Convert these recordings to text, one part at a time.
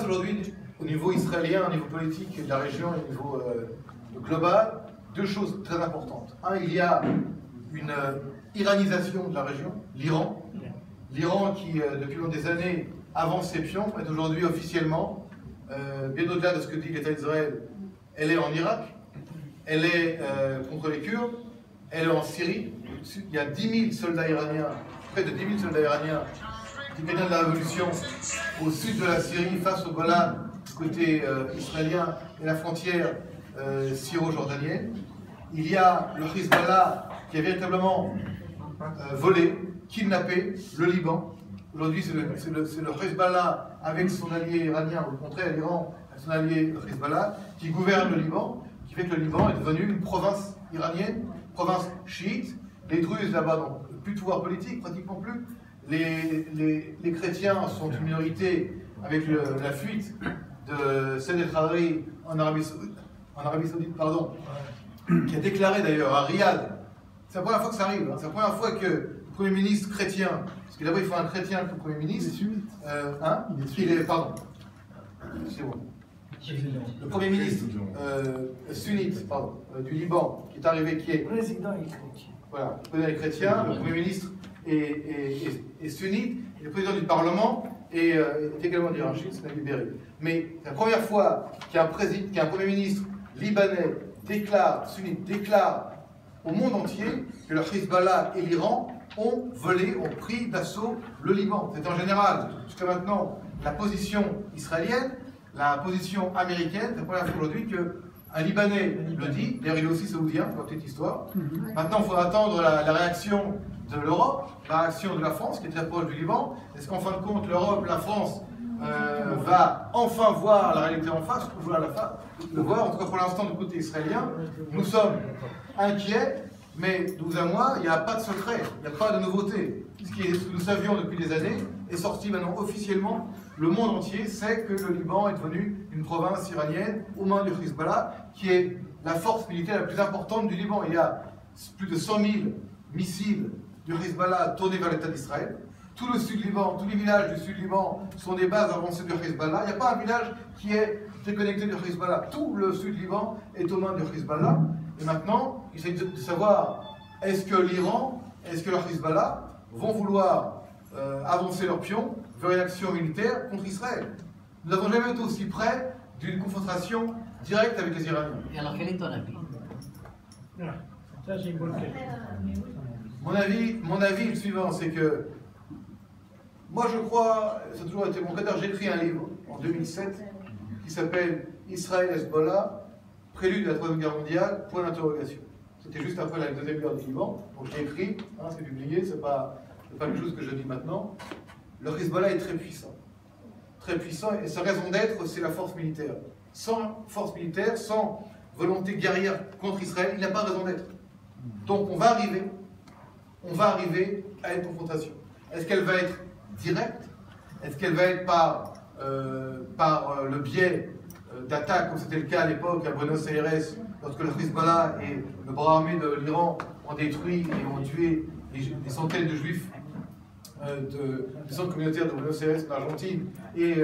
aujourd'hui au niveau israélien, au niveau politique de la région et au niveau global, deux choses très importantes. Un, il y a une iranisation de la région, l'Iran. L'Iran qui, depuis des années, avance ses pions, est aujourd'hui officiellement, bien au-delà de ce que dit l'État d'Israël, elle est en Irak, elle est contre les Kurdes, elle est en Syrie. Il y a 10 000 soldats iraniens, près de 10 000 soldats iraniens qui viennent de la révolution au sud de la Syrie, face au Golan, côté israélien, et la frontière syro-jordanienne. Il y a le Hezbollah qui a véritablement volé, kidnappé le Liban. Aujourd'hui, c'est le Hezbollah avec son allié iranien, au contraire, l'Iran avec son allié Hezbollah, qui gouverne le Liban, qui fait que le Liban est devenu une province iranienne, province chiite. Les Druzes là-bas n'ont plus de pouvoir politique, pratiquement plus. Les chrétiens sont une minorité avec la fuite de Saad el-Khadri en Arabie Saoudite, qui a déclaré d'ailleurs à Riyad. C'est la première fois que ça arrive, hein. C'est la première fois que le Premier ministre chrétien, parce que d'abord il faut un chrétien comme Premier ministre. Pardon. C'est bon. Le Premier ministre sunnite du Liban qui est arrivé, qui est. Le président est chrétien. Voilà, le président est chrétien, le Premier ministre est sunnite, et le président du Parlement est également hiérarchique, c'est Nabil Berri. Mais c'est la première fois qu'un Premier ministre libanais sunnite déclare au monde entier que le Hezbollah et l'Iran ont pris d'assaut le Liban. C'est en général, jusqu'à maintenant, la position israélienne, la position américaine. C'est la première fois aujourd'hui qu'un Libanais le dit. D'ailleurs, il est aussi saoudien, pour la petite histoire. Maintenant, il faudra attendre la réaction de l'Europe, la réaction de la France, qui est très proche du Liban. Est-ce qu'en fin de compte, l'Europe, la France, va enfin voir la réalité en face, ou le voir. En tout cas, pour l'instant, du côté israélien, nous sommes inquiets, mais de vous à moi, il n'y a pas de secret, il n'y a pas de nouveauté. Ce que nous savions depuis des années est sorti maintenant officiellement. Le monde entier sait que le Liban est devenu une province iranienne aux mains du Hezbollah, qui est la force militaire la plus importante du Liban. Il y a plus de 100 000 missiles du Hezbollah tournés vers l'État d'Israël. Tout le sud Liban, tous les villages du sud Liban sont des bases avancées du Hezbollah. Il n'y a pas un village qui est déconnecté du Hezbollah. Tout le sud Liban est aux mains du Hezbollah. Et maintenant, il s'agit de savoir, est-ce que l'Iran, est-ce que le Hezbollah vont vouloir avancer leurs pions vers une action militaire contre Israël. Nous n'avons jamais été aussi près d'une confrontation directe avec les Iraniens. Et alors, quel est ton avis? Ça, c'est une bonne question. Mon avis est le suivant, c'est que moi je crois, ça a toujours été mon cas, j'ai écrit un livre en 2007 qui s'appelle Israël-Hezbollah, prélude de la Troisième Guerre mondiale, point d'interrogation. C'était juste après la Deuxième Guerre du Liban, donc je l'ai écrit, c'est publié, c'est pas quelque chose que je dis maintenant. Le Hezbollah est très puissant, et sa raison d'être, c'est la force militaire. Sans force militaire, sans volonté guerrière contre Israël, il n'a pas raison d'être. Donc on va arriver à une confrontation. Est-ce qu'elle va être directe? Est-ce qu'elle va être par le biais d'attaques, comme c'était le cas à l'époque à Buenos Aires, lorsque le Hezbollah et le bras armé de l'Iran ont détruit et ont tué des centaines de juifs des centres communautaires de Buenos Aires en Argentine et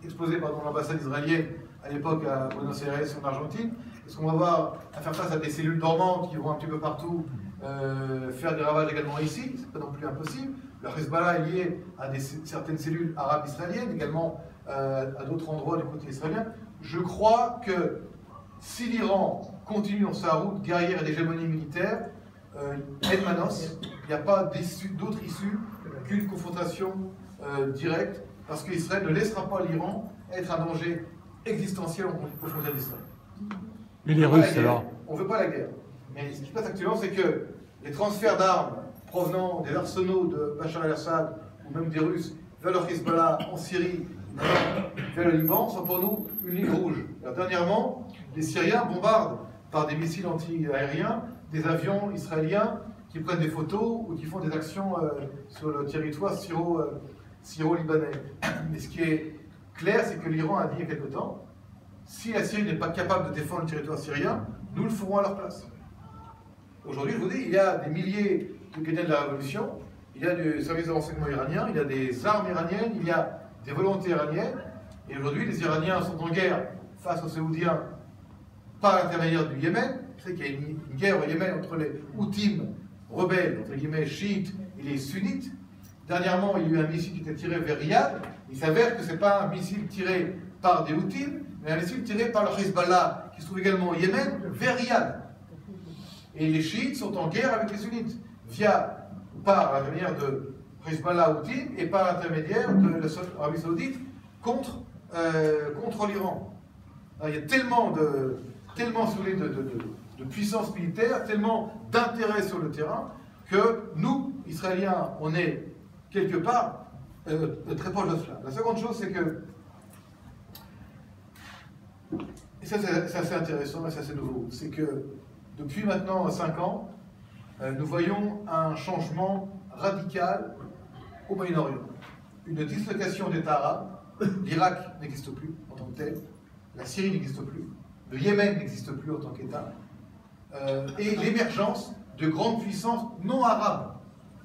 explosé l'ambassade israélienne à l'époque à Buenos Aires en Argentine? Est-ce qu'on va avoir à faire face à des cellules dormantes qui vont un petit peu partout faire des ravages également ici? C'est pas non plus impossible. Le Hezbollah est lié à certaines cellules arabes israéliennes, également à d'autres endroits du côté israélien. Je crois que si l'Iran continue dans sa route guerrière et d'hégémonie militaire, Manos, il n'y a pas d'autre issue qu'une confrontation directe, parce qu'Israël ne laissera pas l'Iran être un danger existentiel aux frontières d'Israël. Et les Russes alors? On ne veut pas la guerre. Mais ce qui se passe actuellement, c'est que les transferts d'armes provenant des arsenaux de Bachar el-Assad ou même des Russes vers le Hezbollah en Syrie, vers le Liban, sont pour nous une ligne rouge. Alors, dernièrement, les Syriens bombardent par des missiles anti-aériens des avions israéliens qui prennent des photos ou qui font des actions sur le territoire syro-libanais. Mais ce qui est clair, c'est que l'Iran a dit il y a quelque temps, si la Syrie n'est pas capable de défendre le territoire syrien, nous le ferons à leur place. Aujourd'hui, je vous dis, il y a des milliers de gardiens de la révolution, il y a du service de renseignement iranien, il y a des armes iraniennes, il y a des volontés iraniennes. Et aujourd'hui, les Iraniens sont en guerre face aux Saoudiens par l'intermédiaire du Yémen. Vous savez qu'il y a une guerre au Yémen entre les Houthis rebelles, entre guillemets chiites, et les sunnites. Dernièrement, il y a eu un missile qui était tiré vers Riyad. Il s'avère que ce n'est pas un missile tiré par des Houthis, mais un missile tiré par le Hezbollah, qui se trouve également au Yémen, vers Riyad. Et les chiites sont en guerre avec les sunnites, par l'intermédiaire de Hezbollah Houthi et par l'intermédiaire de l'Arabie Saoudite contre l'Iran. Il y a tellement de puissance militaire, tellement d'intérêt sur le terrain, que nous, Israéliens, on est quelque part très proche de cela. La seconde chose, c'est que, et ça c'est assez intéressant et ça c'est nouveau, c'est que depuis maintenant 5 ans, nous voyons un changement radical au Moyen-Orient. Une dislocation d'États arabes. L'Irak n'existe plus en tant que tel, la Syrie n'existe plus, le Yémen n'existe plus en tant qu'État, et l'émergence de grandes puissances non arabes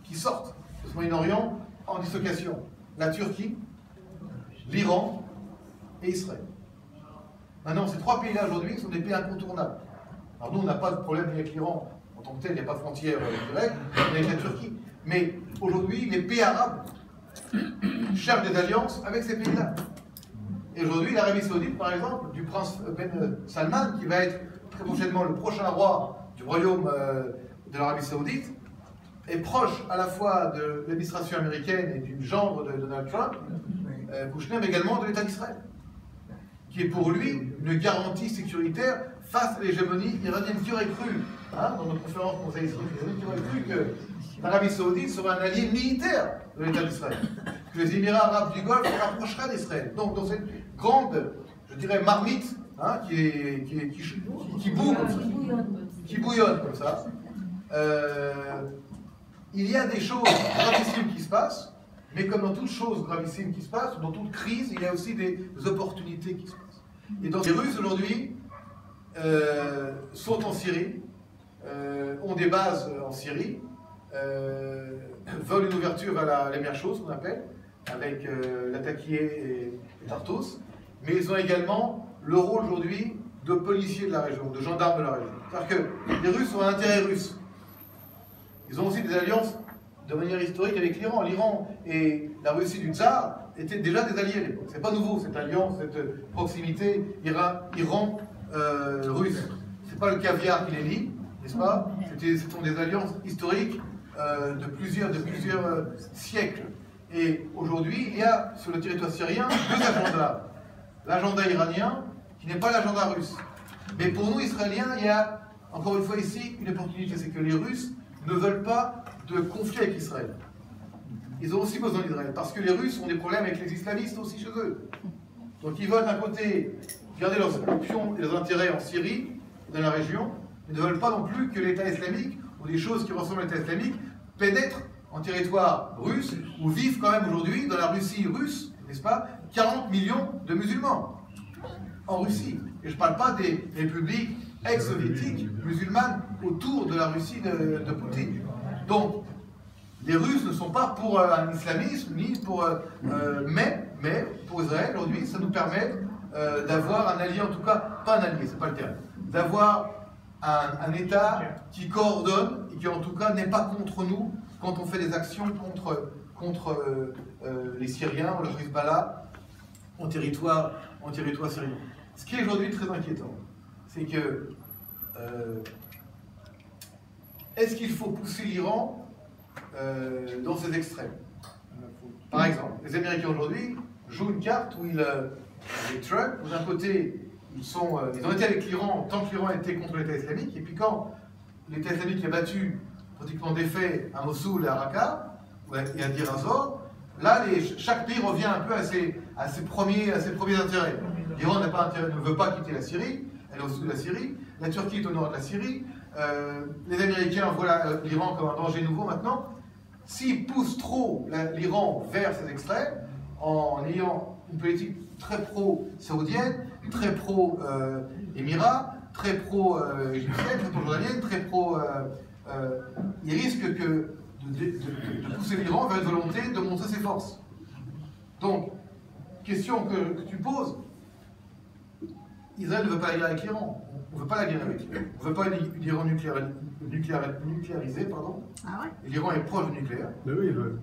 qui sortent de ce Moyen-Orient en dislocation. La Turquie, l'Iran et Israël. Maintenant, ces 3 pays-là aujourd'hui sont des pays incontournables. Alors nous, on n'a pas de problème avec l'Iran en tant que tel, il n'y a pas de frontière directe, on est avec la Turquie. Mais aujourd'hui, les pays arabes cherchent des alliances avec ces pays-là. Et aujourd'hui, l'Arabie Saoudite, par exemple, du prince Ben Salman, qui va être très prochainement le prochain roi du royaume de l'Arabie Saoudite, est proche à la fois de l'administration américaine et du gendre de Donald Trump, Kushner, mais également de l'État d'Israël, qui est pour lui une garantie sécuritaire face à l'hégémonie iranienne. Qui aurait cru, dans notre conférence Conseil islamique, qui aurait cru que l'Arabie Saoudite serait un allié militaire de l'État d'Israël, que les Émirats arabes du Golfe se rapprocheraient d'Israël. Donc dans cette grande, je dirais, marmite qui boue comme ça, qui bouillonne comme ça, il y a des choses gravissimes qui se passent, mais comme dans toute chose gravissime qui se passe, dans toute crise, il y a aussi des opportunités qui se passent. Et donc les Russes aujourd'hui sont en Syrie, ont des bases en Syrie, veulent une ouverture vers la mer Chaude, qu'on appelle, avec Latakié et Tartus, mais ils ont également le rôle aujourd'hui de policiers de la région, de gendarmes de la région. C'est-à-dire que les Russes ont un intérêt russe. Ils ont aussi des alliances de manière historique avec l'Iran. L'Iran et la Russie du Tsar étaient déjà des alliés à l'époque. C'est pas nouveau cette alliance, cette proximité Iran-Russe. C'est pas le caviar qui les lie, n'est-ce pas? Ce sont des alliances historiques de plusieurs siècles. Et aujourd'hui, il y a sur le territoire syrien 2 agendas. L'agenda iranien, qui n'est pas l'agenda russe. Mais pour nous, Israéliens, il y a, encore une fois ici, une opportunité, c'est que les Russes ne veulent pas de conflit avec Israël. Ils ont aussi besoin d'Israël, parce que les Russes ont des problèmes avec les islamistes aussi chez eux. Donc ils veulent d'un côté garder leurs options et leurs intérêts en Syrie, dans la région, mais ne veulent pas non plus que l'État islamique, ou des choses qui ressemblent à l'État islamique, pénètrent en territoire russe, où vivent quand même aujourd'hui, dans la Russie russe, n'est-ce pas, 40 millions de musulmans en Russie. Et je ne parle pas des républiques ex-soviétiques musulmanes autour de la Russie de Poutine. Donc, les Russes ne sont pas pour un islamisme, ni pour. Mais pour Israël, aujourd'hui, ça nous permet d'avoir un allié, en tout cas, pas un allié, c'est pas le terme, d'avoir un État qui coordonne et qui, en tout cas, n'est pas contre nous quand on fait des actions contre les Syriens ou le Hezbollah en territoire syrien. Ce qui est aujourd'hui très inquiétant, c'est que est-ce qu'il faut pousser l'Iran dans ses extrêmes? Par exemple, les Américains aujourd'hui jouent une carte où avec Trump, où d'un côté, ils ont été avec l'Iran tant que l'Iran était contre l'État islamique, et puis quand l'État islamique a battu pratiquement défait à Mossoul et à Raqqa, et à Deir ez-Zor, là, chaque pays revient un peu à ses premiers intérêts. L'Iran ne veut pas quitter la Syrie, elle est au sud de la Syrie, la Turquie est au nord de la Syrie, les Américains voient l'Iran comme un danger nouveau maintenant. S'ils poussent trop l'Iran vers ses extrêmes, en ayant une politique très pro-saoudienne, très pro-Émirats, très pro-égyptienne, très pro-jordanienne, très pro... il risque de pousser l'Iran vers une volonté de montrer ses forces. Donc, question que tu poses, Israël ne veut pas la guerre avec l'Iran. On ne veut pas la guerre avec l'Iran. On ne veut pas une Iran nucléarisée, pardon. Ah ouais. Et l'Iran est proche du nucléaire. Mais oui, ils veulent.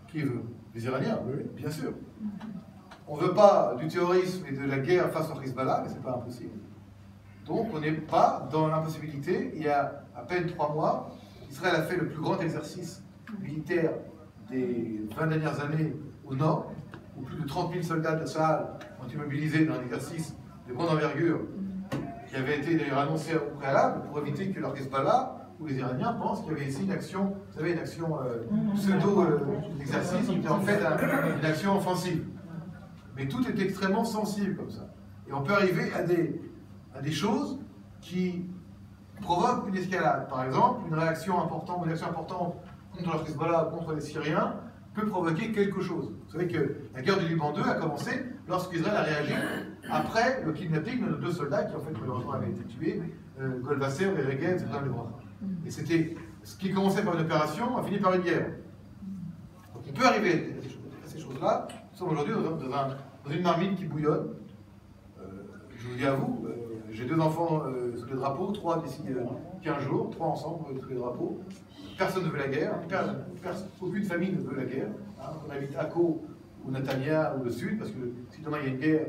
Qui veut? Les Iraniens, Oui. bien sûr. On ne veut pas du terrorisme et de la guerre face au Hezbollah, mais ce n'est pas impossible. Donc on n'est pas dans l'impossibilité. Il y a à peine 3 mois, Israël a fait le plus grand exercice militaire des 20 dernières années au nord, où plus de 30 000 soldats de Tsahal ont été mobilisés dans un exercice de grande envergure qui avait été d'ailleurs annoncé au préalable pour éviter que le Hezbollah ou les Iraniens pensent qu'il y avait ici une action, vous savez, une action pseudo-exercice qui était en fait une action offensive. Mais tout est extrêmement sensible comme ça. Et on peut arriver à des choses qui provoquent une escalade. Par exemple, une action importante contre le Hezbollah ou contre les Syriens peut provoquer quelque chose. Vous savez que la guerre du Liban 2 a commencé lorsqu'Israël a réagi après le kidnapping de nos 2 soldats qui en fait malheureusement avaient été tués, Golvasser et Regev, c'est dans les bras. Et c'était ce qui commençait par une opération a fini par une guerre. Donc il peut arriver à ces choses-là. Nous sommes aujourd'hui dans une marmite qui bouillonne. Je vous dis à vous, j'ai 2 enfants sous les drapeaux, 3 d'ici 15 jours, 3 ensemble sous les drapeaux. Personne ne veut la guerre, aucune famille ne veut la guerre. Hein. On habite Akko ou Netanya ou le sud, parce que si demain il y a une guerre,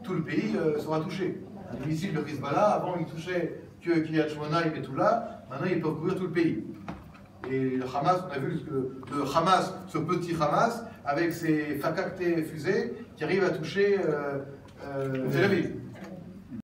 tout le pays sera touché. Les missiles de Hezbollah, avant ils touchaient que Kiryat Shmona et Metula, maintenant ils peuvent couvrir tout le pays. Et le Hamas, on a vu le Hamas, ce petit Hamas, avec ses Fakakte fusées qui arrivent à toucher Tel Aviv.